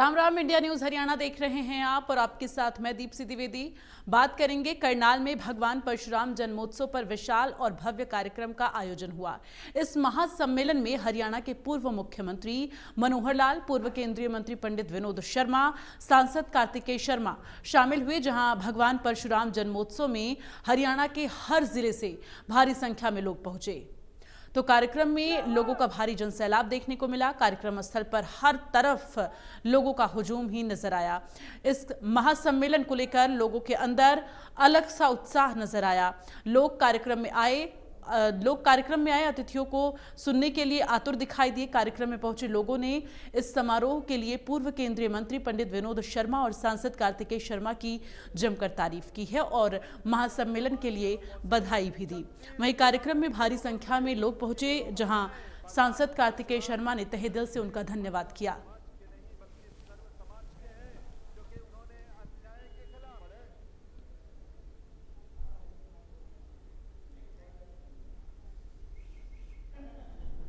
Ram Ram. India news Haryana देख रहे हैं आप और आपके साथ मैं दीप्ति द्विवेदी। बात करेंगे करनाल में भगवान परशुराम जन्मोत्सव पर विशाल और भव्य कार्यक्रम का आयोजन हुआ। इस महासम्मेलन में हरियाणा के पूर्व मुख्यमंत्री मनोहर लाल, पूर्व केंद्रीय मंत्री पंडित विनोद शर्मा, सांसद कार्तिकेय शर्मा शामिल हुए, जहां भगवान परशुराम जन्मोत्सव में हरियाणा के हर जिले से भारी संख्या में लोग पहुंचे। तो कार्यक्रम में लोगों का भारी जनसैलाब देखने को मिला। कार्यक्रम स्थल पर हर तरफ लोगों का हुजूम ही नजर आया। इस महासम्मेलन को लेकर लोगों के अंदर अलग सा उत्साह नजर आया। लोग कार्यक्रम में आए अतिथियों को सुनने के लिए आतुर दिखाई दिए। कार्यक्रम में पहुंचे लोगों ने इस समारोह के लिए पूर्व केंद्रीय मंत्री पंडित विनोद शर्मा और सांसद कार्तिकेय शर्मा की जमकर तारीफ की है और महासम्मेलन के लिए बधाई भी दी। वहीं कार्यक्रम में भारी संख्या में लोग पहुंचे, जहां सांसद कार्तिकेय शर्मा ने तहे दिल से उनका धन्यवाद किया।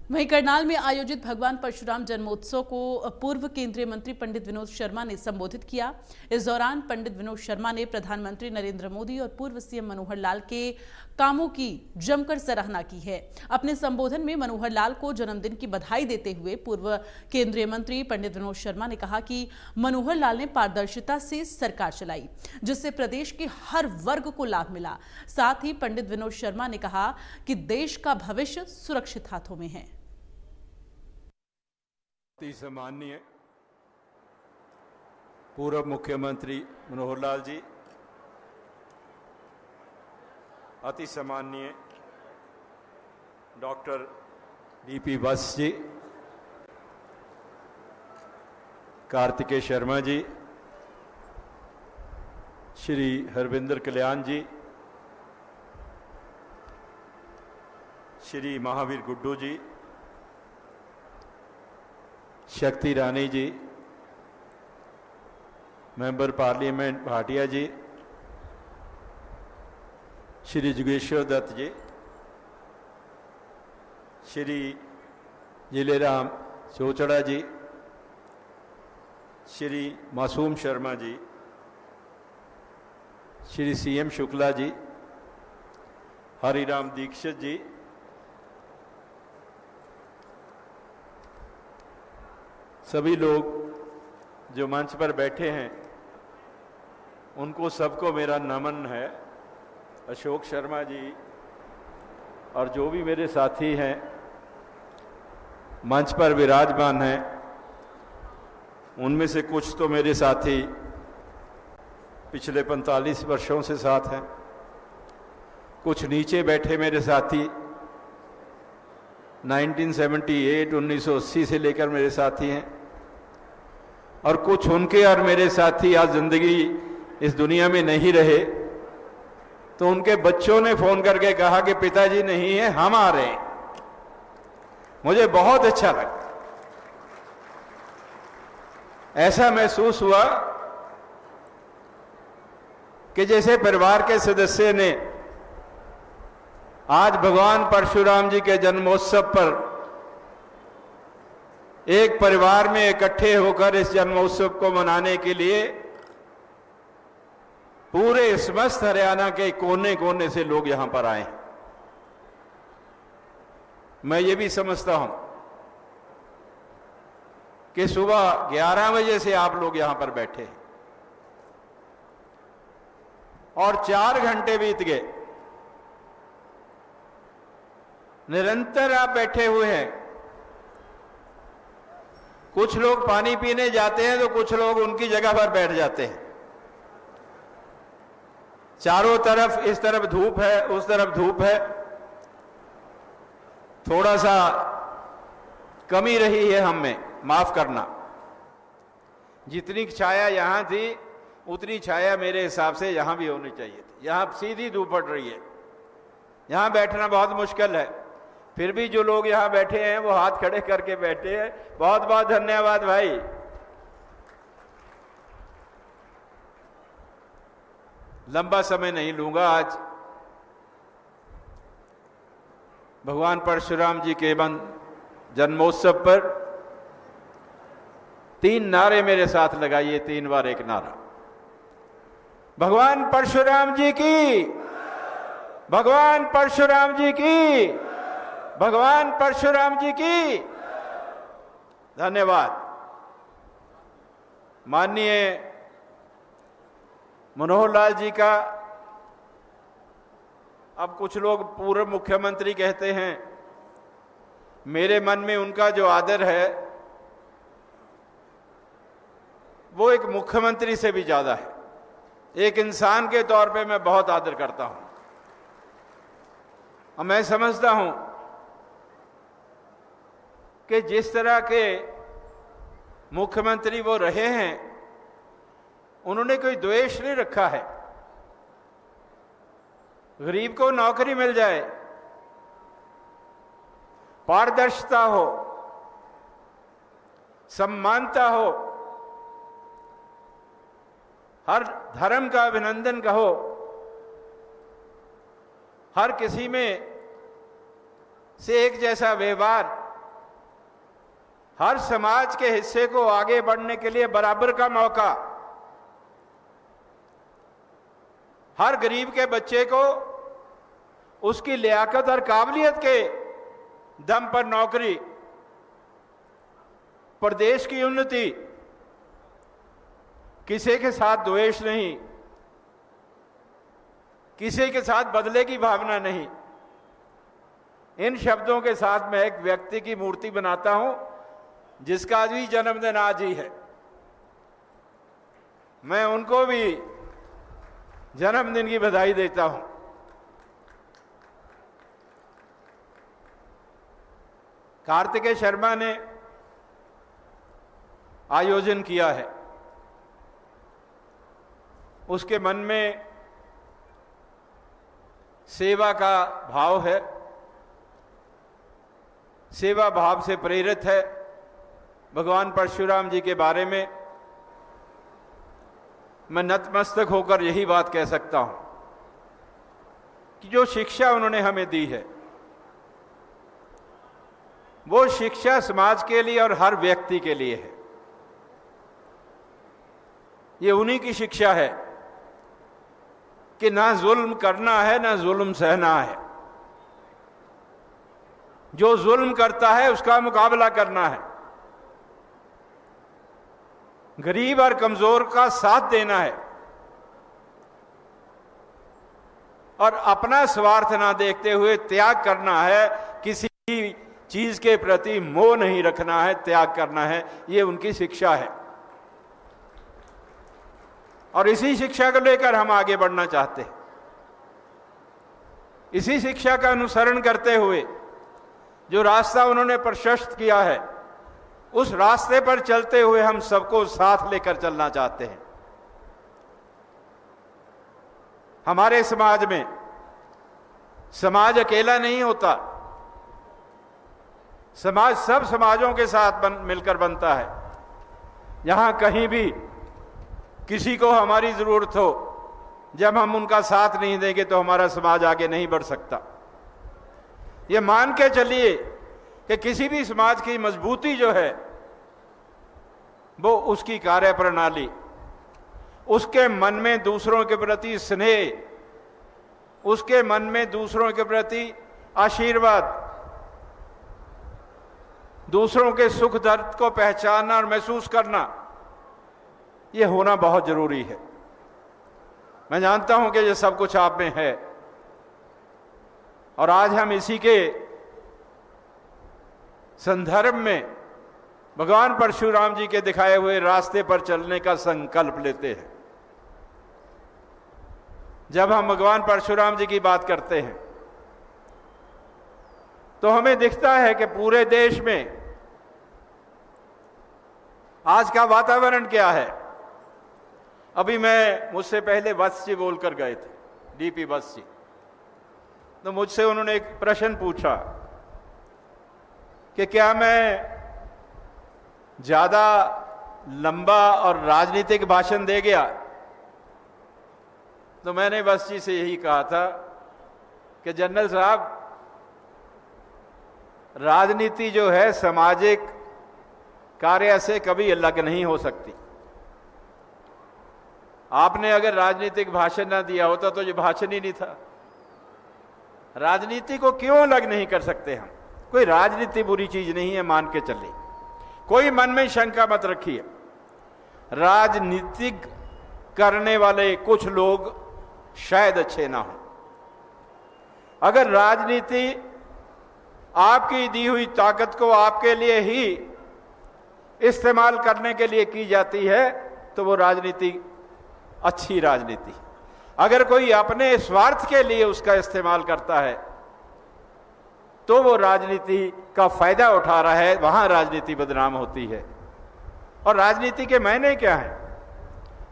वहीं करनाल में आयोजित भगवान परशुराम जन्मोत्सव को पूर्व केंद्रीय मंत्री पंडित विनोद शर्मा ने संबोधित किया। इस दौरान पंडित विनोद शर्मा ने प्रधानमंत्री नरेंद्र मोदी और पूर्व सीएम मनोहर लाल के कामों की जमकर सराहना की है। अपने संबोधन में मनोहर लाल को जन्मदिन की बधाई देते हुए पूर्व केंद्रीय मंत्री पंडित विनोद शर्मा ने कहा कि मनोहर लाल ने पारदर्शिता से सरकार चलाई, जिससे प्रदेश के हर वर्ग को लाभ मिला। साथ ही पंडित विनोद शर्मा ने कहा कि देश का भविष्य सुरक्षित हाथों में है। सम्माननीय पूर्व मुख्यमंत्री मनोहर लाल जी, अति सम्माननीय डॉक्टर डीपी वत्स जी, कार्तिकेय शर्मा जी, श्री हरविंदर कल्याण जी, श्री महावीर गुड्डू जी, शक्ति रानी जी, मेंबर पार्लियामेंट भाटिया जी, श्री जोगेश्वर दत्त जी, श्री जिलेराम चोचड़ा जी, श्री मासूम शर्मा जी, श्री सीएम शुक्ला जी, हरिराम दीक्षित जी, सभी लोग जो मंच पर बैठे हैं उनको सबको मेरा नमन है। अशोक शर्मा जी और जो भी मेरे साथी हैं मंच पर विराजमान हैं, उनमें से कुछ तो मेरे साथी पिछले 45 वर्षों से साथ हैं, कुछ नीचे बैठे मेरे साथी 1980 से लेकर मेरे साथी हैं, और कुछ उनके और मेरे साथी आज जिंदगी इस दुनिया में नहीं रहे, तो उनके बच्चों ने फोन करके कहा कि पिताजी नहीं है, हम आ रहे हैं। मुझे बहुत अच्छा लगा। ऐसा महसूस हुआ कि जैसे परिवार के सदस्य ने आज भगवान परशुराम जी के जन्मोत्सव पर एक परिवार में इकट्ठे होकर इस जन्मोत्सव को मनाने के लिए पूरे समस्त हरियाणा के कोने कोने से लोग यहां पर आए। मैं ये भी समझता हूं कि सुबह 11 बजे से आप लोग यहां पर बैठे हैं और 4 घंटे बीत गए, निरंतर आप बैठे हुए हैं। कुछ लोग पानी पीने जाते हैं तो कुछ लोग उनकी जगह पर बैठ जाते हैं। चारों तरफ, इस तरफ धूप है, उस तरफ धूप है, थोड़ा सा कमी रही है हम में, माफ करना। जितनी छाया यहां थी उतनी छाया मेरे हिसाब से यहां भी होनी चाहिए थी। यहां सीधी धूप पड़ रही है, यहां बैठना बहुत मुश्किल है। फिर भी जो लोग यहां बैठे हैं वो हाथ खड़े करके बैठे हैं, बहुत बहुत धन्यवाद भाई। लंबा समय नहीं लूंगा। आज भगवान परशुराम जी के जन्मोत्सव पर 3 नारे मेरे साथ लगाइए, 3 बार एक नारा। भगवान परशुराम जी की, भगवान परशुराम जी की, भगवान परशुराम जी की। धन्यवाद। माननीय मनोहर लाल जी का, अब कुछ लोग पूर्व मुख्यमंत्री कहते हैं, मेरे मन में उनका जो आदर है वो एक मुख्यमंत्री से भी ज्यादा है। एक इंसान के तौर पे मैं बहुत आदर करता हूं और मैं समझता हूं कि जिस तरह के मुख्यमंत्री वो रहे हैं, उन्होंने कोई द्वेष नहीं रखा है। गरीब को नौकरी मिल जाए, पारदर्शिता हो, सम्मानता हो, हर धर्म का अभिनंदन कहो, हर किसी में से एक जैसा व्यवहार, हर समाज के हिस्से को आगे बढ़ने के लिए बराबर का मौका, हर गरीब के बच्चे को उसकी लियाकत और काबिलियत के दम पर नौकरी, प्रदेश की उन्नति, किसी के साथ द्वेष नहीं, किसी के साथ बदले की भावना नहीं। इन शब्दों के साथ मैं एक व्यक्ति की मूर्ति बनाता हूं जिसका भी जन्मदिन आज ही है। मैं उनको भी जन्मदिन की बधाई देता हूं। कार्तिकेय शर्मा ने आयोजन किया है। उसके मन में सेवा का भाव है, सेवा भाव से प्रेरित है। भगवान परशुराम जी के बारे में मैं नतमस्तक होकर यही बात कह सकता हूं कि जो शिक्षा उन्होंने हमें दी है, वो शिक्षा समाज के लिए और हर व्यक्ति के लिए है। ये उन्हीं की शिक्षा है कि ना जुल्म करना है, ना जुल्म सहना है। जो जुल्म करता है उसका मुकाबला करना है, गरीब और कमजोर का साथ देना है और अपना स्वार्थ ना देखते हुए त्याग करना है। किसी चीज के प्रति मोह नहीं रखना है, त्याग करना है। ये उनकी शिक्षा है और इसी शिक्षा को लेकर हम आगे बढ़ना चाहते हैं। इसी शिक्षा का अनुसरण करते हुए जो रास्ता उन्होंने प्रशस्त किया है, उस रास्ते पर चलते हुए हम सबको साथ लेकर चलना चाहते हैं। हमारे समाज में समाज अकेला नहीं होता, समाज सब समाजों के साथ मिलकर बनता है। यहां कहीं भी किसी को हमारी जरूरत हो, जब हम उनका साथ नहीं देंगे तो हमारा समाज आगे नहीं बढ़ सकता। ये मान के चलिए कि किसी भी समाज की मजबूती जो है वो उसकी कार्य प्रणाली, उसके मन में दूसरों के प्रति स्नेह, उसके मन में दूसरों के प्रति आशीर्वाद, दूसरों के सुख दर्द को पहचानना और महसूस करना, यह होना बहुत जरूरी है। मैं जानता हूं कि यह सब कुछ आप में है और आज हम इसी के संदर्भ में भगवान परशुराम जी के दिखाए हुए रास्ते पर चलने का संकल्प लेते हैं। जब हम भगवान परशुराम जी की बात करते हैं तो हमें दिखता है कि पूरे देश में आज का वातावरण क्या है। अभी मुझसे पहले वत्स जी बोलकर गए थे, डीपी वत्स जी, तो मुझसे उन्होंने एक प्रश्न पूछा कि क्या मैं ज्यादा लंबा और राजनीतिक भाषण दे गया। तो मैंने वत्स जी से यही कहा था कि जनरल साहब, राजनीति जो है सामाजिक कार्य से कभी अलग नहीं हो सकती। आपने अगर राजनीतिक भाषण ना दिया होता तो ये भाषण ही नहीं था। राजनीति को क्यों अलग नहीं कर सकते हम? कोई राजनीति बुरी चीज नहीं है, मान के चले। कोई मन में शंका मत रखिए। राजनीतिक करने वाले कुछ लोग शायद अच्छे ना हो। अगर राजनीति आपकी दी हुई ताकत को आपके लिए ही इस्तेमाल करने के लिए की जाती है तो वो राजनीति अच्छी राजनीति। अगर कोई अपने स्वार्थ के लिए उसका इस्तेमाल करता है तो वो राजनीति का फायदा उठा रहा है, वहां राजनीति बदनाम होती है। और राजनीति के मायने क्या है?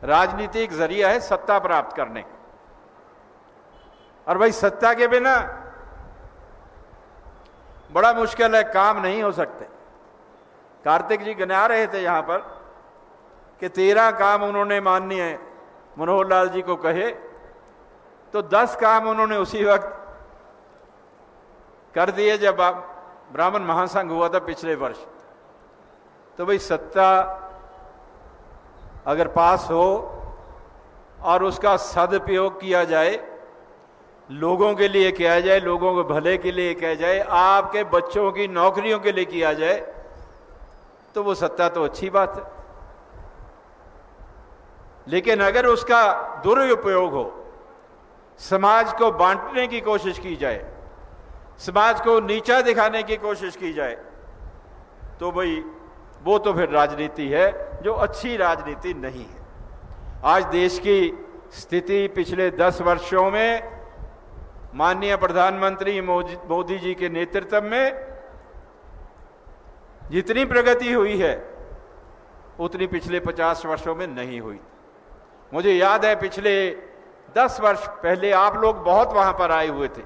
राजनीति एक जरिया है सत्ता प्राप्त करने का, और भाई सत्ता के बिना बड़ा मुश्किल है, काम नहीं हो सकते। कार्तिक जी गिना रहे थे यहां पर कि 13 काम उन्होंने माननीय मनोहर लाल जी को कहे, तो 10 काम उन्होंने उसी वक्त कर दिए जब ब्राह्मण महासंघ हुआ था पिछले वर्ष। तो भाई सत्ता अगर पास हो और उसका सदुपयोग किया जाए, लोगों के लिए किया जाए, लोगों के भले के लिए किया जाए, आपके बच्चों की नौकरियों के लिए किया जाए, तो वो सत्ता तो अच्छी बात है। लेकिन अगर उसका दुरुपयोग हो, समाज को बांटने की कोशिश की जाए, समाज को नीचा दिखाने की कोशिश की जाए, तो भाई वो तो फिर राजनीति है जो अच्छी राजनीति नहीं है। आज देश की स्थिति पिछले 10 वर्षों में माननीय प्रधानमंत्री मोदी जी के नेतृत्व में जितनी प्रगति हुई है उतनी पिछले 50 वर्षों में नहीं हुई। मुझे याद है पिछले 10 वर्ष पहले आप लोग बहुत वहां पर आए हुए थे।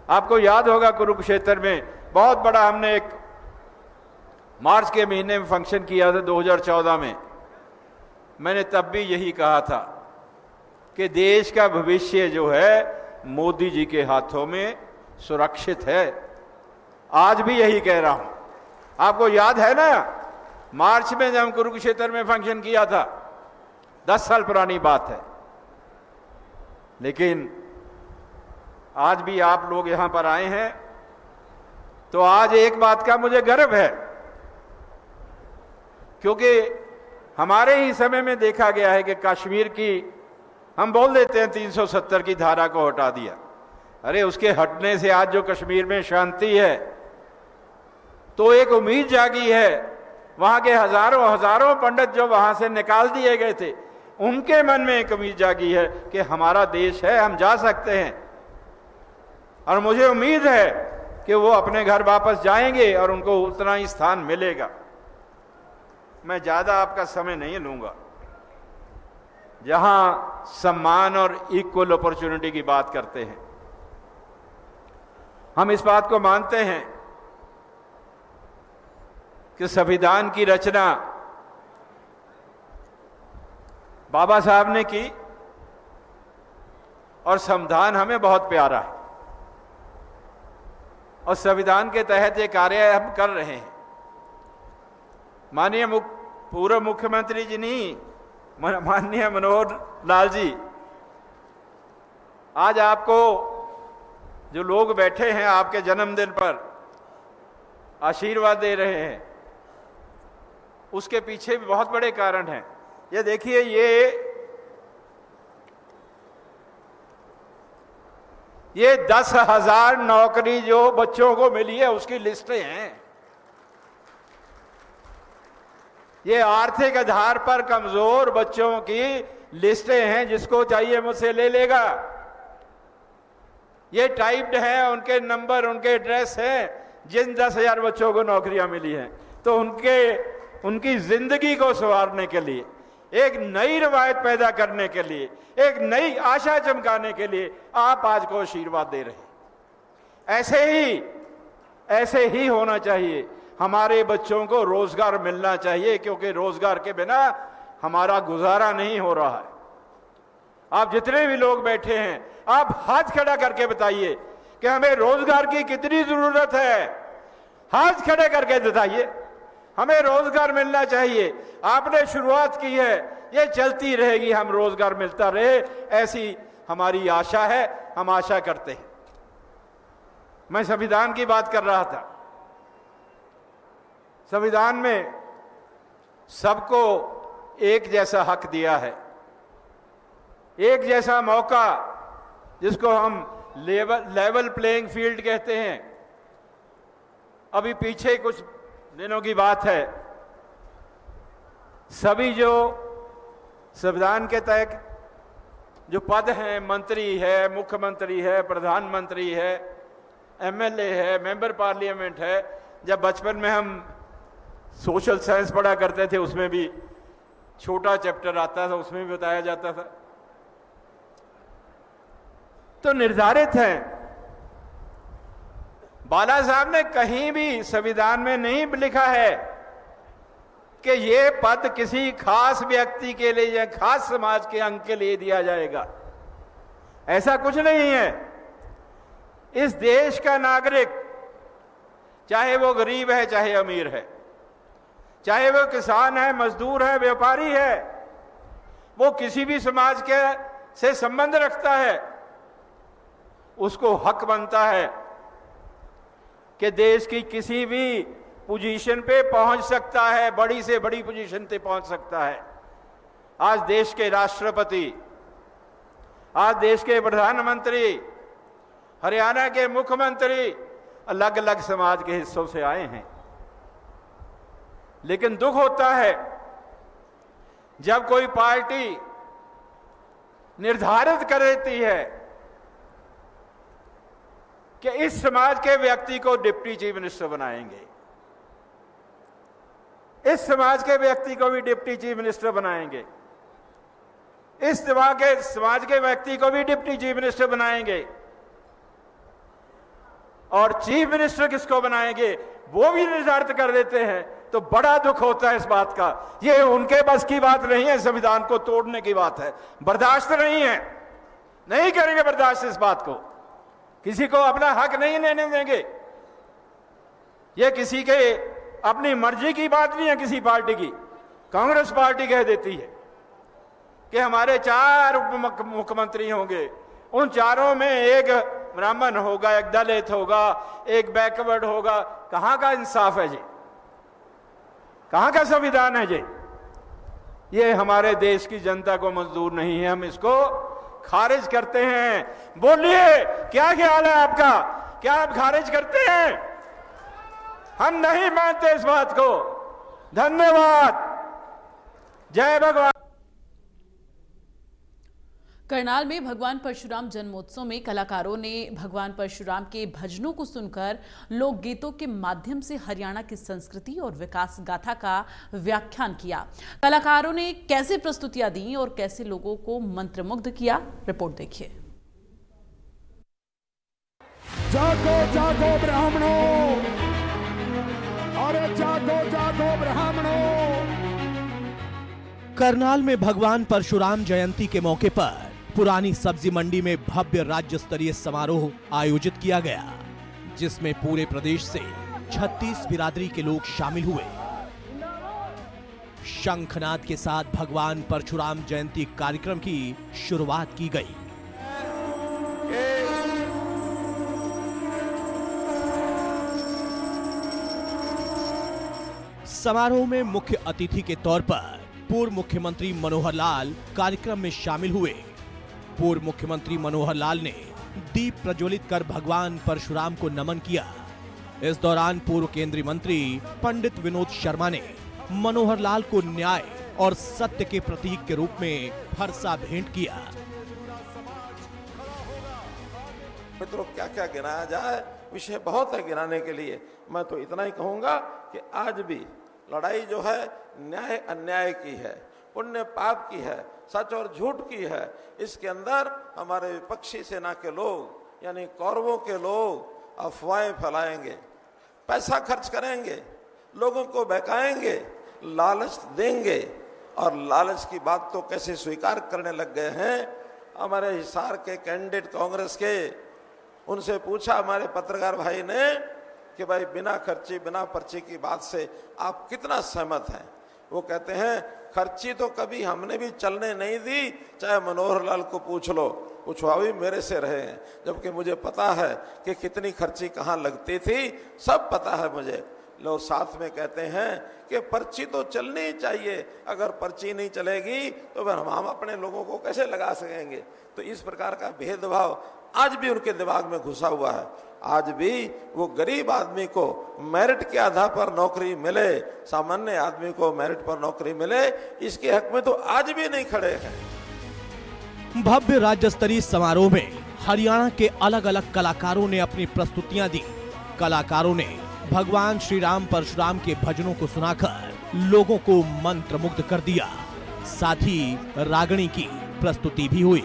आपको याद होगा कुरुक्षेत्र में बहुत बड़ा हमने एक मार्च के महीने में फंक्शन किया था 2014 में। मैंने तब भी यही कहा था कि देश का भविष्य जो है मोदी जी के हाथों में सुरक्षित है। आज भी यही कह रहा हूं। आपको याद है ना, मार्च में जब हम कुरुक्षेत्र में फंक्शन किया था, 10 साल पुरानी बात है। लेकिन आज भी आप लोग यहां पर आए हैं तो आज एक बात का मुझे गर्व है, क्योंकि हमारे ही समय में देखा गया है कि कश्मीर की हम बोल देते हैं 370 की धारा को हटा दिया। अरे उसके हटने से आज जो कश्मीर में शांति है, तो एक उम्मीद जागी है। वहां के हजारों पंडित जो वहां से निकाल दिए गए थे, उनके मन में एक उम्मीद जागी है कि हमारा देश है, हम जा सकते हैं। और मुझे उम्मीद है कि वो अपने घर वापस जाएंगे और उनको उतना ही स्थान मिलेगा। मैं ज्यादा आपका समय नहीं लूंगा। जहां सम्मान और इक्वल अपॉर्चुनिटी की बात करते हैं, हम इस बात को मानते हैं कि संविधान की रचना बाबा साहब ने की और संविधान हमें बहुत प्यारा है, और संविधान के तहत ये कार्य हम कर रहे हैं। माननीय पूर्व मुख्यमंत्री जी नहीं, माननीय मनोहर लाल जी, आज आपको जो लोग बैठे हैं आपके जन्मदिन पर आशीर्वाद दे रहे हैं, उसके पीछे भी बहुत बड़े कारण हैं। ये देखिए, ये 10,000 नौकरी जो बच्चों को मिली है उसकी लिस्टें हैं। ये आर्थिक आधार पर कमजोर बच्चों की लिस्टें हैं, जिसको चाहिए मुझसे ले लेगा। ये टाइप्ड है, उनके नंबर, उनके एड्रेस हैं। जिन 10,000 बच्चों को नौकरियां मिली हैं, तो उनकी जिंदगी को संवारने के लिए, एक नई रवायत पैदा करने के लिए, एक नई आशा चमकाने के लिए आप आज को आशीर्वाद दे रहे हैं। ऐसे ही होना चाहिए। हमारे बच्चों को रोजगार मिलना चाहिए, क्योंकि रोजगार के बिना हमारा गुजारा नहीं हो रहा है। आप जितने भी लोग बैठे हैं, आप हाथ खड़ा करके बताइए कि हमें रोजगार की कितनी जरूरत है। हाथ खड़े करके बताइए। हमें रोजगार मिलना चाहिए। आपने शुरुआत की है, ये चलती रहेगी, हम रोजगार मिलता रहे, ऐसी हमारी आशा है, हम आशा करते हैं। मैं संविधान की बात कर रहा था। संविधान में सबको एक जैसा हक दिया है, एक जैसा मौका, जिसको हम लेवल प्लेइंग फील्ड कहते हैं। अभी पीछे कुछ दिनों की बात है, सभी जो संविधान के तहत जो पद हैं, मंत्री है, मुख्यमंत्री है, प्रधानमंत्री है, एमएलए है, मेंबर पार्लियामेंट है, जब बचपन में हम सोशल साइंस पढ़ा करते थे, उसमें भी छोटा चैप्टर आता था, उसमें भी बताया जाता था। तो निर्धारित है। बाला साहब ने कहीं भी संविधान में नहीं लिखा है कि ये पद किसी खास व्यक्ति के लिए या खास समाज के अंग के लिए दिया जाएगा। ऐसा कुछ नहीं है। इस देश का नागरिक, चाहे वो गरीब है, चाहे अमीर है, चाहे वो किसान है, मजदूर है, व्यापारी है, वो किसी भी समाज के से संबंध रखता है, उसको हक बनता है कि देश की किसी भी पोजीशन पे पहुंच सकता है, बड़ी से बड़ी पोजीशन पे पहुंच सकता है। आज देश के राष्ट्रपति, आज देश के प्रधानमंत्री, हरियाणा के मुख्यमंत्री अलग अलग समाज के हिस्सों से आए हैं। लेकिन दुख होता है जब कोई पार्टी निर्धारित कर देती है कि इस समाज के व्यक्ति को डिप्टी चीफ मिनिस्टर बनाएंगे, इस समाज के व्यक्ति को भी डिप्टी चीफ मिनिस्टर बनाएंगे, इस समाज के व्यक्ति को भी डिप्टी चीफ मिनिस्टर बनाएंगे, और चीफ मिनिस्टर किसको बनाएंगे वो भी निर्धारित कर देते हैं। तो बड़ा दुख होता है इस बात का। ये उनके बस की बात नहीं है, संविधान को तोड़ने की बात है। बर्दाश्त नहीं है, नहीं करेंगे बर्दाश्त इस बात को। किसी को अपना हक नहीं लेने देंगे। ये किसी के अपनी मर्जी की बात नहीं है किसी पार्टी की। कांग्रेस पार्टी कह देती है कि हमारे 4 उप मुख्यमंत्री होंगे, उन चारों में एक ब्राह्मण होगा, एक दलित होगा, एक बैकवर्ड होगा। कहां का इंसाफ है जी? कहां का संविधान है जी? ये हमारे देश की जनता को मंजूर नहीं है, हम इसको खारिज करते हैं। बोलिए, क्या ख्याल है आपका? क्या आप खारिज करते हैं? हम नहीं मानते इस बात को। धन्यवाद। जय भगवान। करनाल में भगवान परशुराम जन्मोत्सव में कलाकारों ने भगवान परशुराम के भजनों को सुनकर लोकगीतों के माध्यम से हरियाणा की संस्कृति और विकास गाथा का व्याख्यान किया। कलाकारों ने कैसे प्रस्तुतियां दी और कैसे लोगों को मंत्रमुग्ध किया, रिपोर्ट देखिए। जागो जागो ब्राह्मणों, अरे जागो जागो ब्राह्मणों। करनाल में भगवान परशुराम जयंती के मौके पर पुरानी सब्जी मंडी में भव्य राज्य स्तरीय समारोह आयोजित किया गया, जिसमें पूरे प्रदेश से 36 बिरादरी के लोग शामिल हुए। शंखनाद के साथ भगवान परशुराम जयंती कार्यक्रम की शुरुआत की गई। समारोह में मुख्य अतिथि के तौर पर पूर्व मुख्यमंत्री मनोहर लाल कार्यक्रम में शामिल हुए। पूर्व मुख्यमंत्री मनोहर लाल ने दीप प्रज्वलित कर भगवान परशुराम को नमन किया। इस दौरान पूर्व केंद्रीय मंत्री पंडित विनोद शर्मा ने मनोहर लाल को न्याय और सत्य के प्रतीक के रूप में फरसा भेंट किया। मित्रों, क्या क्या गिनाया जाए, विषय बहुत है गिनाने के लिए। मैं तो इतना ही कहूंगा कि आज भी लड़ाई जो है न्याय अन्याय की है, पुण्य पाप की है, सच और झूठ की है। इसके अंदर हमारे विपक्षी सेना के लोग यानी कौरवों के लोग अफवाहें फैलाएंगे, पैसा खर्च करेंगे, लोगों को बहकाएंगे, लालच देंगे, और लालच की बात तो कैसे स्वीकार करने लग गए हैं। हमारे हिसार के कैंडिडेट कांग्रेस के, उनसे पूछा हमारे पत्रकार भाई ने कि भाई बिना खर्ची बिना पर्ची की बात से आप कितना सहमत हैं। वो कहते हैं खर्ची तो कभी हमने भी चलने नहीं दी, चाहे मनोहर लाल को पूछ लो, पूछवा भी मेरे से रहे हैं, जबकि मुझे पता है कि कितनी खर्ची कहाँ लगती थी, सब पता है मुझे। लोग साथ में कहते हैं कि पर्ची तो चलनी ही चाहिए, अगर पर्ची नहीं चलेगी तो फिर हम अपने लोगों को कैसे लगा सकेंगे। तो इस प्रकार का भेदभाव आज भी उनके दिमाग में घुसा हुआ है। आज भी वो गरीब आदमी को मेरिट के आधार पर नौकरी मिले, सामान्य आदमी को मेरिट पर नौकरी मिले, इसके हक में तो आज भी नहीं खड़े हैं। भव्य राज्य स्तरीय समारोह में हरियाणा के अलग अलग कलाकारों ने अपनी प्रस्तुतियां दी। कलाकारों ने भगवान श्री राम परशुराम के भजनों को सुनाकर लोगों को मंत्रमुग्ध कर दिया। साथ ही रागणी की प्रस्तुति भी हुई।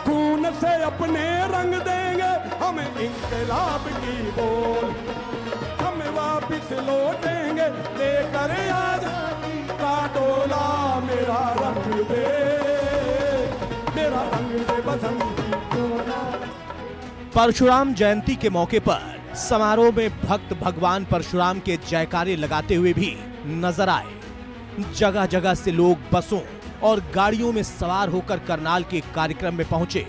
खून से अपने रंग देंगे हमें इंकलाब की बोल, हमें वापिस लौटेंगे लेकर आजादी का डोला। मेरा रंग दे, मेरा रंग दे बसंती डोला। परशुराम जयंती के मौके पर समारोह में भक्त भगवान परशुराम के जयकारे लगाते हुए भी नजर आए। जगह जगह से लोग बसों और गाड़ियों में सवार होकर करनाल के कार्यक्रम में पहुंचे।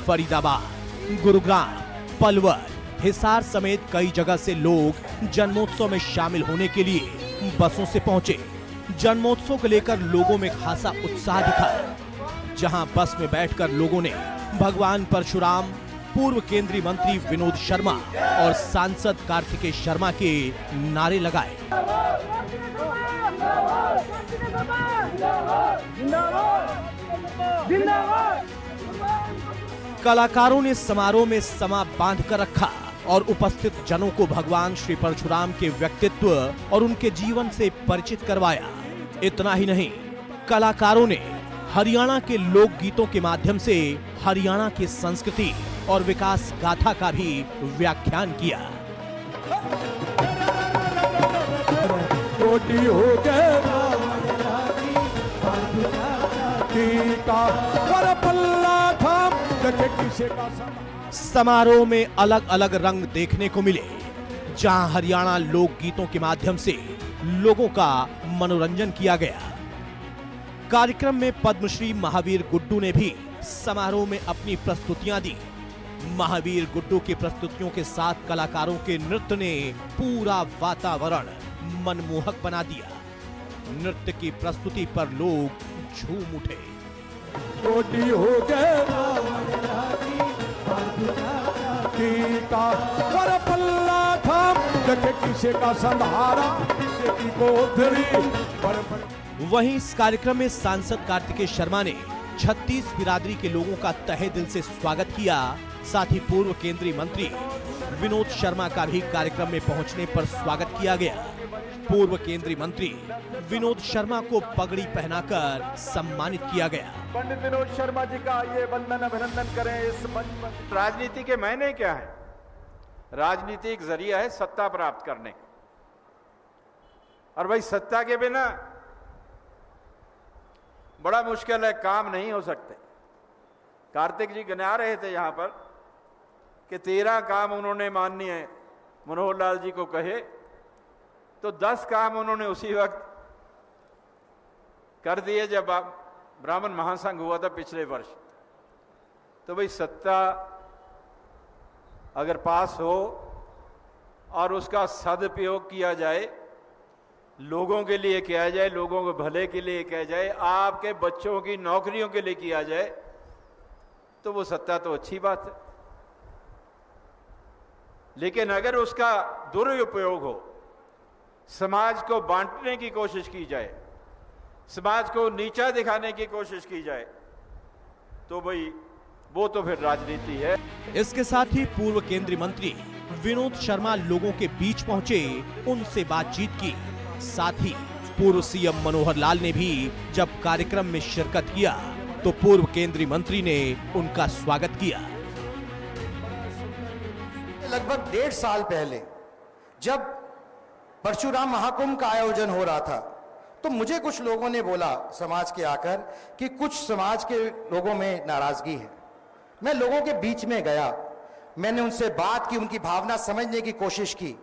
फरीदाबाद, गुरुग्राम, पलवल, हिसार समेत कई जगह से लोग जन्मोत्सव में शामिल होने के लिए बसों से पहुंचे। जन्मोत्सव को लेकर लोगों में खासा उत्साह दिखा। जहां बस में बैठकर लोगों ने भगवान परशुराम, पूर्व केंद्रीय मंत्री विनोद शर्मा और सांसद कार्तिकेय शर्मा के नारे लगाए। कलाकारों ने समारोह में समा बांध कर रखा और उपस्थित जनों को भगवान श्री परशुराम के व्यक्तित्व और उनके जीवन से परिचित करवाया। इतना ही नहीं, कलाकारों ने हरियाणा के लोक गीतों के माध्यम से हरियाणा की संस्कृति और विकास गाथा का भी व्याख्यान किया। रोटी हो गए पर पल्ला था किसे का समारोह में अलग अलग रंग देखने को मिले, जहां हरियाणा लोक गीतों के माध्यम से लोगों का मनोरंजन किया गया। कार्यक्रम में पद्मश्री महावीर गुड्डू ने भी समारोह में अपनी प्रस्तुतियां दी। महावीर गुड्डू की प्रस्तुतियों के साथ कलाकारों के नृत्य ने पूरा वातावरण मनमोहक बना दिया। नृत्य की प्रस्तुति पर लोग झूम उठे। रोटी हो गए पर पल्ला था किसे का संधारा, किसे की कोठरी पर। वहीं इस कार्यक्रम में सांसद कार्तिकेय शर्मा ने 36 बिरादरी के लोगों का तहे दिल से स्वागत किया। साथ ही पूर्व केंद्रीय मंत्री विनोद शर्मा का भी कार्यक्रम में पहुंचने पर स्वागत किया गया। पूर्व केंद्रीय मंत्री विनोद शर्मा को पगड़ी पहनाकर सम्मानित किया गया। पंडित विनोद शर्मा जी का ये वंदन अभिनंदन करें इस मंच पर। राजनीति के मायने क्या है? राजनीति एक जरिया है सत्ता प्राप्त करने का, और भाई सत्ता के बिना बड़ा मुश्किल है, काम नहीं हो सकते। कार्तिक जी गिना रहे थे यहां पर कि 13 काम उन्होंने माननीय मनोहर लाल जी को कहे, तो 10 काम उन्होंने उसी वक्त कर दिए जब ब्राह्मण महासंघ हुआ था पिछले वर्ष। तो भाई सत्ता अगर पास हो और उसका सदुपयोग किया जाए, लोगों के लिए किया जाए, लोगों के भले के लिए किया जाए, आपके बच्चों की नौकरियों के लिए किया जाए, तो वो सत्ता तो अच्छी बात है। लेकिन अगर उसका दुरुपयोग हो, समाज को बांटने की कोशिश की जाए, समाज को नीचा दिखाने की कोशिश की जाए, तो भाई वो तो फिर राजनीति है। इसके साथ ही पूर्व केंद्रीय मंत्री विनोद शर्मा लोगों के बीच पहुंचे, उनसे बातचीत की। साथ ही पूर्व सीएम मनोहर लाल ने भी जब कार्यक्रम में शिरकत किया तो पूर्व केंद्रीय मंत्री ने उनका स्वागत किया। लगभग 1.5 साल पहले जब परशुराम महाकुंभ का आयोजन हो रहा था, तो मुझे कुछ लोगों ने बोला समाज के आकर कि कुछ समाज के लोगों में नाराजगी है। मैं लोगों के बीच में गया मैंने उनसे बात की, उनकी भावना समझने की कोशिश की,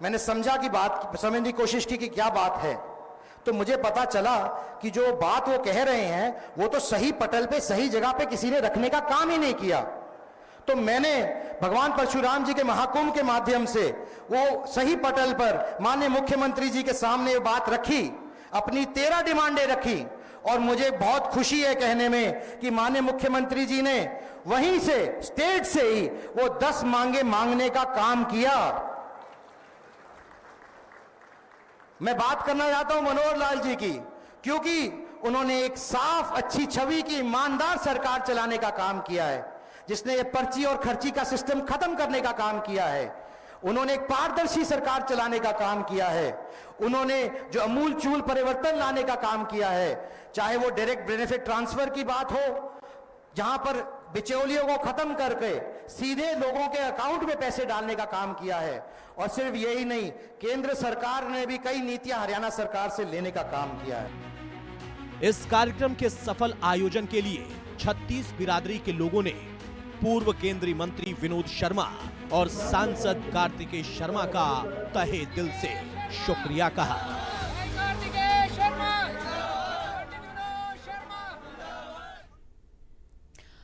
मैंने समझा कि बात समझने की कोशिश की कि क्या बात है। तो मुझे पता चला कि जो बात वो कह रहे हैं वो तो सही पटल पे, सही जगह पे किसी ने रखने का काम ही नहीं किया। तो मैंने भगवान परशुराम जी के महाकुंभ के माध्यम से वो सही पटल पर माननीय मुख्यमंत्री जी के सामने ये बात रखी, अपनी 13 डिमांडें रखी, और मुझे बहुत खुशी है कहने में कि माननीय मुख्यमंत्री जी ने वहीं से, स्टेट से ही वो 10 मांगे मांगने का काम किया। मैं बात करना चाहता हूं मनोहर लाल जी की, क्योंकि उन्होंने एक साफ अच्छी छवि की ईमानदार सरकार चलाने का काम किया है, जिसने ये पर्ची और खर्ची का सिस्टम खत्म करने का काम किया है। उन्होंने एक पारदर्शी सरकार चलाने का काम किया है। उन्होंने जो अमूल चूल परिवर्तन लाने का काम किया है, चाहे वो डायरेक्ट बेनिफिट ट्रांसफर की बात हो, जहां पर बिचौलियों को खत्म करके सीधे लोगों के अकाउंट में पैसे डालने का काम किया है। और सिर्फ यही नहीं, केंद्र सरकार ने भी कई नीतियां हरियाणा सरकार से लेने का काम किया है। इस कार्यक्रम के सफल आयोजन के लिए 36 बिरादरी के लोगों ने पूर्व केंद्रीय मंत्री विनोद शर्मा और सांसद कार्तिकेय शर्मा का तहे दिल से शुक्रिया कहा।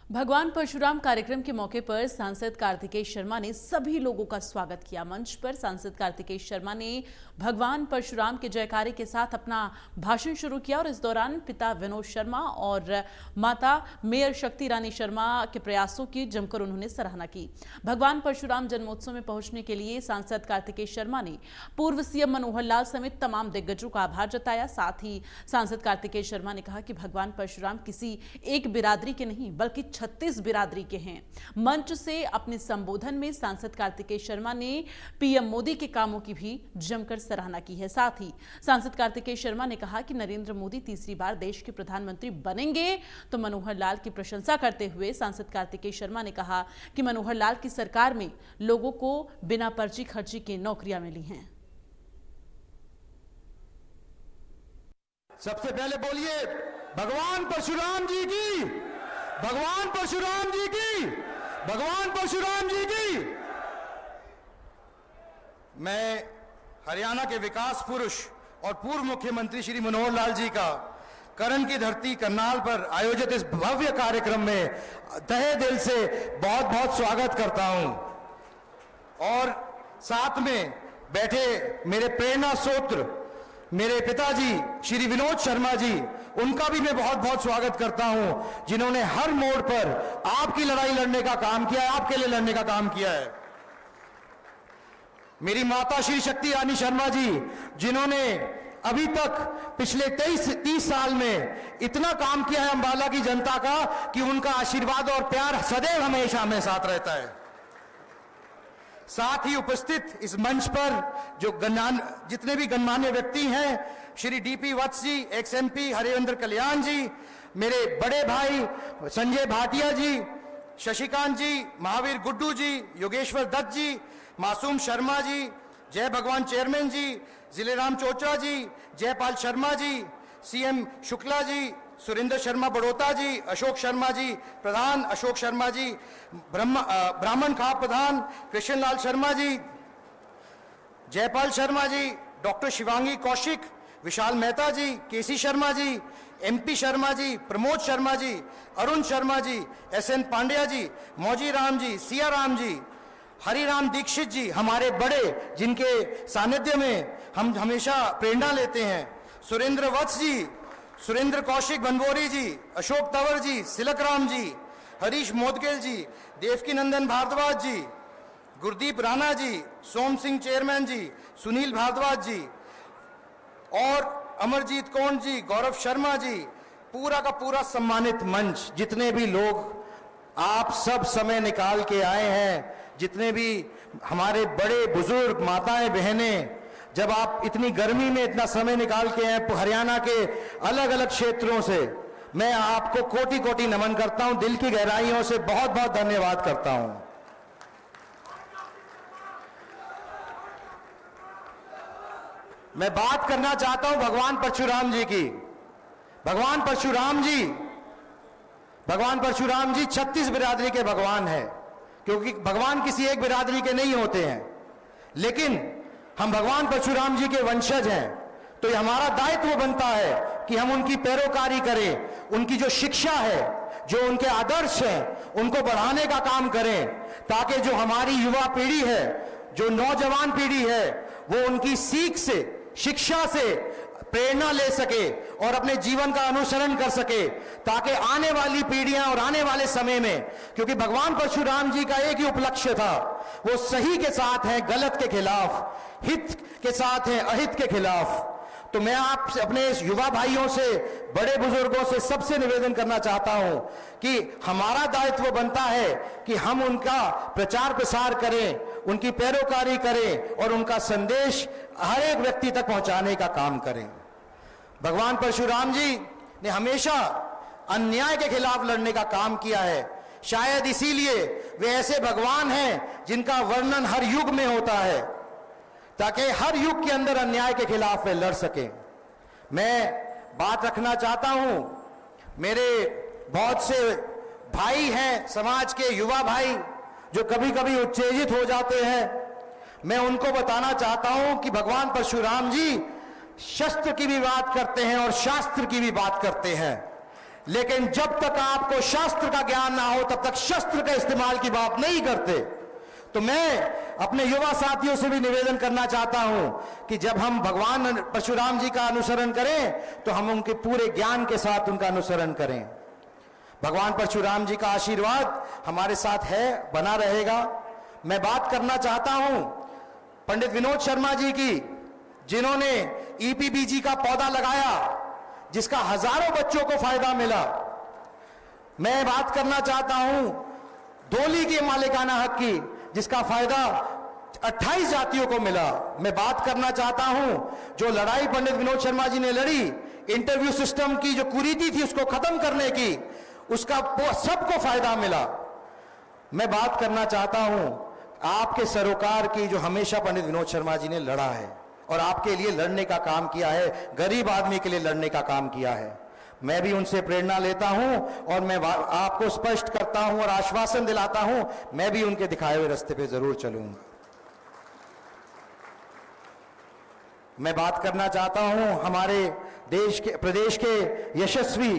भगवान परशुराम कार्यक्रम के मौके पर सांसद कार्तिकेय शर्मा ने सभी लोगों का स्वागत किया। मंच पर सांसद कार्तिकेय शर्मा ने भगवान परशुराम के जयकारे के साथ अपना भाषण शुरू किया और इस दौरान पिता विनोद शर्मा और माता मेयर शक्ति रानी शर्मा के प्रयासों की जमकर उन्होंने सराहना की। भगवान परशुराम जन्मोत्सव में पहुंचने के लिए सांसद कार्तिकेय शर्मा ने पूर्व सीएम मनोहर लाल समेत तमाम दिग्गजों का आभार जताया। साथ ही सांसद कार्तिकेय शर्मा ने कहा कि भगवान परशुराम किसी एक बिरादरी के नहीं बल्कि 36 बिरादरी के हैं। मंच से अपने संबोधन में सांसद कार्तिकेय शर्मा ने पीएम मोदी के कामों की भी जमकर सराहना की है। साथ ही सांसद कार्तिकेय शर्मा ने कहा कि नरेंद्र मोदी तीसरी बार देश के प्रधानमंत्री बनेंगे तो मनोहर लाल की प्रशंसा करते हुए सांसद कार्तिकेय शर्मा ने कहा कि मनोहर लाल की सरकार में लोगों को बिना पर्ची खर्ची के नौकरियां मिली हैं। सबसे पहले बोलिए भगवान परशुराम जी की, भगवान परशुराम जी की, भगवान परशुराम जी की। मैं हरियाणा के विकास पुरुष और पूर्व मुख्यमंत्री श्री मनोहर लाल जी का करण की धरती करनाल पर आयोजित इस भव्य कार्यक्रम में तहे दिल से बहुत बहुत स्वागत करता हूं। और साथ में बैठे मेरे प्रेरणा स्रोत्र मेरे पिताजी श्री विनोद शर्मा जी, उनका भी मैं बहुत बहुत स्वागत करता हूं, जिन्होंने हर मोड़ पर आपकी लड़ाई लड़ने का काम किया है, आपके लिए लड़ने का काम किया है। मेरी माता श्री शक्ति रानी शर्मा जी, जिन्होंने अभी तक पिछले 30 साल में इतना काम किया है अंबाला की जनता का कि उनका आशीर्वाद और प्यार सदैव हमेशा हमें साथ रहता है। साथ ही उपस्थित इस मंच पर जो जितने भी गणमान्य व्यक्ति हैं, श्री डीपी वत्स जी, एक्स एमपी हरिवेंद्र कल्याण जी, मेरे बड़े भाई संजय भाटिया जी, शशिकांत जी, महावीर गुड्डू जी, योगेश्वर दत्त जी, मासूम शर्मा जी, जय भगवान चेयरमैन जी, जिलेराम चोचरा जी, जयपाल शर्मा जी, सीएम शुक्ला जी, सुरेंद्र शर्मा बड़ोता जी, अशोक शर्मा जी प्रधान, अशोक शर्मा जी ब्राह्मण खाप प्रधान, कृष्ण लाल शर्मा जी, जयपाल शर्मा जी, डॉक्टर शिवांगी कौशिक, विशाल मेहता जी, केसी शर्मा जी, एमपी शर्मा जी, प्रमोद शर्मा जी, अरुण शर्मा जी, एसएन पांड्या जी, मौजी राम जी, सिया राम जी, हरिराम दीक्षित जी, हमारे बड़े जिनके सानिध्य में हम हमेशा प्रेरणा लेते हैं, सुरेंद्र वत्स जी, सुरेंद्र कौशिक बनवोरी जी, अशोक तंवर जी, सिलक राम जी, हरीश मोदगिल जी, देवकी नंदन भारद्वाज जी, गुरदीप राणा जी, सोम सिंह चेयरमैन जी, सुनील भारद्वाज जी और अमरजीत कौंड जी, गौरव शर्मा जी, पूरा का पूरा सम्मानित मंच, जितने भी लोग आप सब समय निकाल के आए हैं, जितने भी हमारे बड़े बुजुर्ग माताएं बहनें, जब आप इतनी गर्मी में इतना समय निकाल के आए हरियाणा के अलग अलग क्षेत्रों से, मैं आपको कोटि कोटि नमन करता हूं, दिल की गहराइयों से बहुत बहुत धन्यवाद करता हूं। मैं बात करना चाहता हूं भगवान परशुराम जी की। भगवान परशुराम जी 36 बिरादरी के भगवान हैं। क्योंकि भगवान किसी एक बिरादरी के नहीं होते हैं, लेकिन हम भगवान परशुराम जी के वंशज हैं, तो ये हमारा दायित्व बनता है कि हम उनकी पैरोकारी करें, उनकी जो शिक्षा है, जो उनके आदर्श हैं, उनको बढ़ाने का काम करें, ताकि जो हमारी युवा पीढ़ी है, जो नौजवान पीढ़ी है, वो उनकी सीख से, शिक्षा से प्रेरणा ले सके और अपने जीवन का अनुसरण कर सके, ताकि आने वाली पीढ़ियां और आने वाले समय में, क्योंकि भगवान परशुराम जी का एक ही उपलक्ष्य था, वो सही के साथ है, गलत के खिलाफ, हित के साथ है, अहित के खिलाफ। तो मैं आपसे, अपने युवा भाइयों से, बड़े बुजुर्गों से, सबसे निवेदन करना चाहता हूं कि हमारा दायित्व बनता है कि हम उनका प्रचार प्रसार करें, उनकी पैरोकारी करें और उनका संदेश हर एक व्यक्ति तक पहुंचाने का काम करें। भगवान परशुराम जी ने हमेशा अन्याय के खिलाफ लड़ने का काम किया है। शायद इसीलिए वे ऐसे भगवान हैं जिनका वर्णन हर युग में होता है, ताकि हर युग के अंदर अन्याय के खिलाफ वे लड़ सकें। मैं बात रखना चाहता हूं, मेरे बहुत से भाई हैं, समाज के युवा भाई, जो कभी कभी उत्तेजित हो जाते हैं। मैं उनको बताना चाहता हूं कि भगवान परशुराम जी शस्त्र की भी बात करते हैं और शास्त्र की भी बात करते हैं, लेकिन जब तक आपको शास्त्र का ज्ञान ना हो तब तक शस्त्र का इस्तेमाल की बात नहीं करते। तो मैं अपने युवा साथियों से भी निवेदन करना चाहता हूं कि जब हम भगवान परशुराम जी का अनुसरण करें तो हम उनके पूरे ज्ञान के साथ उनका अनुसरण करें। भगवान परशुराम जी का आशीर्वाद हमारे साथ है, बना रहेगा। मैं बात करना चाहता हूं पंडित विनोद शर्मा जी की, जिन्होंने ईपीबीजी का पौधा लगाया, जिसका हजारों बच्चों को फायदा मिला। मैं बात करना चाहता हूं डोली के मालिकाना हक की, जिसका फायदा 28 जातियों को मिला। मैं बात करना चाहता हूं जो लड़ाई पंडित विनोद शर्मा जी ने लड़ी, इंटरव्यू सिस्टम की जो कुरीति थी उसको खत्म करने की, उसका सबको फायदा मिला। मैं बात करना चाहता हूं आपके सरोकार की, जो हमेशा पंडित विनोद शर्मा जी ने लड़ा है और आपके लिए लड़ने का काम किया है, गरीब आदमी के लिए लड़ने का काम किया है। मैं भी उनसे प्रेरणा लेता हूं और मैं आपको स्पष्ट करता हूं और आश्वासन दिलाता हूं, मैं भी उनके दिखाए हुए रास्ते पे जरूर चलूंगा। मैं बात करना चाहता हूं हमारे देश के, प्रदेश के यशस्वी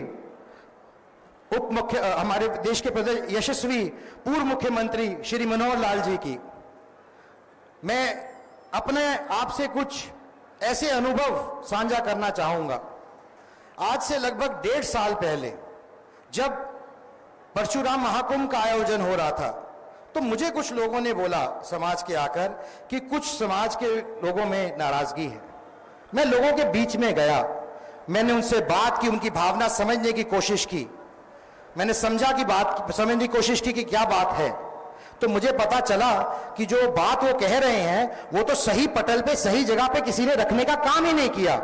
हमारे देश के यशस्वी पूर्व मुख्यमंत्री श्री मनोहर लाल जी की। मैं अपने आपसे कुछ ऐसे अनुभव साझा करना चाहूंगा। आज से लगभग 1.5 साल पहले जब परशुराम महाकुंभ का आयोजन हो रहा था, तो मुझे कुछ लोगों ने बोला समाज के आकर कि कुछ समाज के लोगों में नाराजगी है। मैं लोगों के बीच में गया, मैंने उनसे बात की, उनकी भावना समझने की कोशिश की, मैंने समझने की कोशिश की कि क्या बात है। तो मुझे पता चला कि जो बात वो कह रहे हैं वो तो सही पटल पे, सही जगह पे किसी ने रखने का काम ही नहीं किया।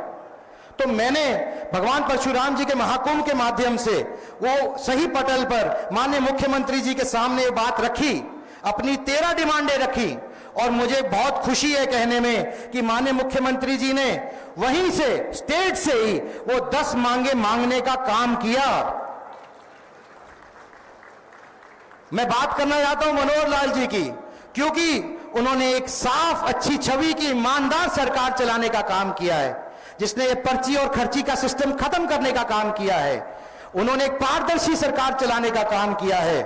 तो मैंने भगवान परशुराम जी के महाकुंभ के माध्यम से वो सही पटल पर माननीय मुख्यमंत्री जी के सामने बात रखी, अपनी 13 डिमांडें रखी, और मुझे बहुत खुशी है कहने में कि माननीय मुख्यमंत्री जी ने वहीं से, स्टेट से ही वो 10 मांगे मांगने का काम किया। मैं बात करना चाहता हूं मनोहर लाल जी की, क्योंकि उन्होंने एक साफ, अच्छी छवि की, ईमानदार सरकार चलाने का काम किया है, जिसने ये पर्ची और खर्ची का सिस्टम खत्म करने का काम किया है। उन्होंने एक पारदर्शी सरकार चलाने का काम किया है।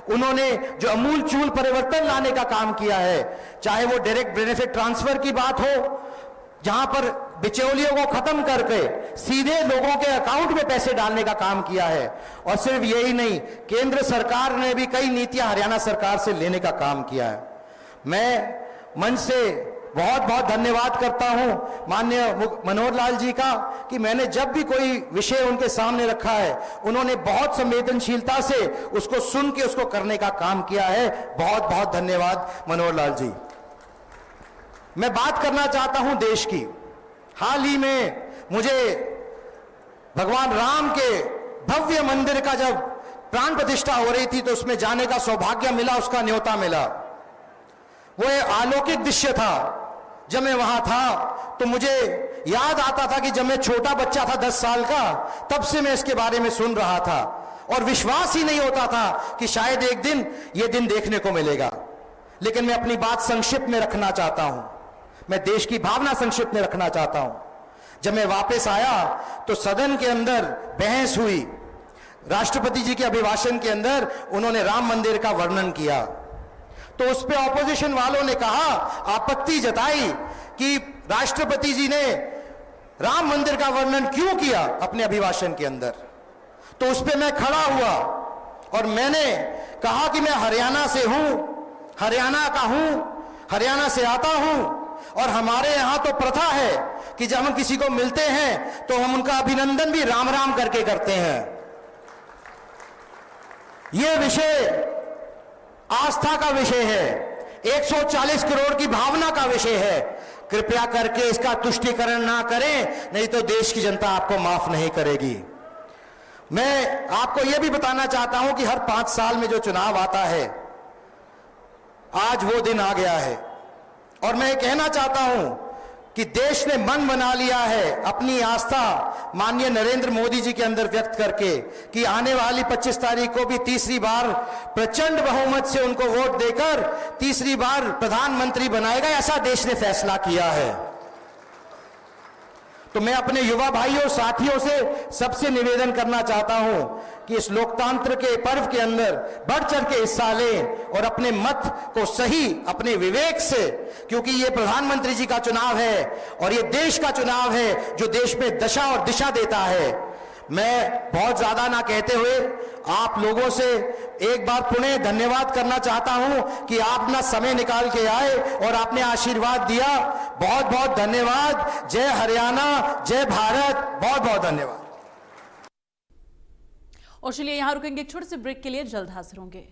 उन्होंने जो अमूलचूल परिवर्तन लाने का काम किया है, चाहे वो डायरेक्ट बेनिफिट ट्रांसफर की बात हो, जहां पर बिचौलियों को खत्म करके सीधे लोगों के अकाउंट में पैसे डालने का काम किया है। और सिर्फ यही नहीं, केंद्र सरकार ने भी कई नीतियां हरियाणा सरकार से लेने का काम किया है। मैं मन से बहुत बहुत धन्यवाद करता हूं माननीय मनोहर लाल जी का कि मैंने जब भी कोई विषय उनके सामने रखा है, उन्होंने बहुत संवेदनशीलता से उसको सुन के उसको करने का काम किया है। बहुत बहुत धन्यवाद मनोहर लाल जी। मैं बात करना चाहता हूं देश की। हाल ही में मुझे भगवान राम के भव्य मंदिर का जब प्राण प्रतिष्ठा हो रही थी तो उसमें जाने का सौभाग्य मिला, उसका न्योता मिला। वो एक अलौकिक दृश्य था। जब मैं वहां था तो मुझे याद आता था कि जब मैं छोटा बच्चा था 10 साल का, तब से मैं इसके बारे में सुन रहा था। और विश्वास ही नहीं होता था कि शायद एक दिन यह दिन देखने को मिलेगा। लेकिन मैं अपनी बात संक्षिप्त में रखना चाहता हूं, मैं देश की भावना संक्षिप्त में रखना चाहता हूं। जब मैं वापस आया तो सदन के अंदर बहस हुई। राष्ट्रपति जी के अभिभाषण के अंदर उन्होंने राम मंदिर का वर्णन किया, तो उस पे ऑपोजिशन वालों ने कहा, आपत्ति जताई कि राष्ट्रपति जी ने राम मंदिर का वर्णन क्यों किया अपने अभिभाषण के अंदर। तो उस पे मैं खड़ा हुआ और मैंने कहा कि मैं हरियाणा से हूं, हरियाणा का हूं, हरियाणा से आता हूं, और हमारे यहां तो प्रथा है कि जब हम किसी को मिलते हैं तो हम उनका अभिनंदन भी राम राम करके करते हैं। यह विषय आस्था का विषय है, 140 करोड़ की भावना का विषय है। कृपया करके इसका तुष्टीकरण ना करें, नहीं तो देश की जनता आपको माफ नहीं करेगी। मैं आपको यह भी बताना चाहता हूं कि हर 5 साल में जो चुनाव आता है, आज वो दिन आ गया है, और मैं कहना चाहता हूं कि देश ने मन बना लिया है अपनी आस्था माननीय नरेंद्र मोदी जी के अंदर व्यक्त करके कि आने वाली 25 तारीख को भी तीसरी बार प्रचंड बहुमत से उनको वोट देकर तीसरी बार प्रधानमंत्री बनाएगा, ऐसा देश ने फैसला किया है। तो मैं अपने युवा भाइयों साथियों से सबसे निवेदन करना चाहता हूं कि इस लोकतंत्र के पर्व के अंदर बढ़ चढ़ के हिस्सा लें और अपने मत को सही अपने विवेक से, क्योंकि ये प्रधानमंत्री जी का चुनाव है और ये देश का चुनाव है जो देश में दशा और दिशा देता है। मैं बहुत ज्यादा ना कहते हुए आप लोगों से एक बार पुनः धन्यवाद करना चाहता हूं कि आप अपना समय निकाल के आए और आपने आशीर्वाद दिया। बहुत बहुत धन्यवाद। जय हरियाणा, जय भारत, बहुत बहुत धन्यवाद। और चलिए यहां रुकेंगे एक छोटे से ब्रेक के लिए, जल्द हाजिर होंगे।